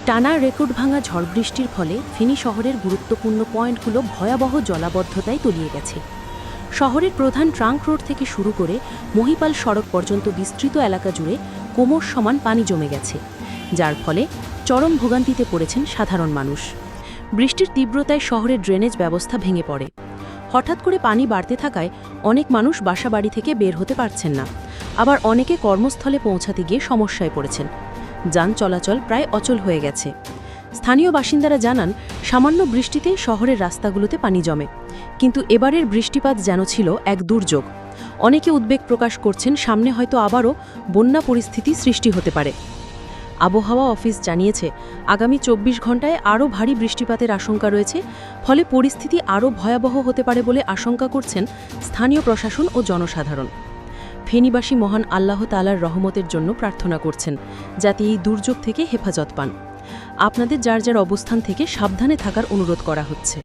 টানা রেকর্ড ভাঙা ঝড় বৃষ্টির ফলে ফেনী শহরের গুরুত্বপূর্ণ পয়েন্টগুলো ভয়াবহ জলাবদ্ধতায় তলিয়ে গেছে। শহরের প্রধান ট্রাঙ্ক রোড থেকে শুরু করে মহিপাল সড়ক পর্যন্ত বিস্তৃত এলাকা জুড়ে কোমর সমান পানি জমে গেছে, যার ফলে চরম ভোগান্তিতে পড়েছেন সাধারণ মানুষ। বৃষ্টির তীব্রতায় শহরের ড্রেনেজ ব্যবস্থা ভেঙে পড়ে। হঠাৎ করে পানি বাড়তে থাকায় অনেক মানুষ বাসাবাড়ি থেকে বের হতে পারছেন না, আবার অনেকে কর্মস্থলে পৌঁছাতে গিয়ে সমস্যায় পড়েছেন। যান চলাচল প্রায় অচল হয়ে গেছে। স্থানীয় বাসিন্দারা জানান, সামান্য বৃষ্টিতে শহরের রাস্তাগুলোতে পানি জমে, কিন্তু এবারের বৃষ্টিপাত যেন ছিল এক দুর্যোগ। অনেকে উদ্বেগ প্রকাশ করছেন, সামনে হয়তো আবারও বন্যা পরিস্থিতি সৃষ্টি হতে পারে। আবহাওয়া অফিস জানিয়েছে, আগামী ২৪ ঘণ্টায় আরও ভারী বৃষ্টিপাতের আশঙ্কা রয়েছে, ফলে পরিস্থিতি আরও ভয়াবহ হতে পারে বলে আশঙ্কা করছেন স্থানীয় প্রশাসন ও জনসাধারণ। ফেনীবাসী মহান আল্লাহ তাআলার রহমতের জন্য প্রার্থনা করছেন, যাতে এই দুর্যোগ থেকে হেফাজত পান। আপনাদের যার যার অবস্থান থেকে সাবধানে থাকার অনুরোধ করা হচ্ছে।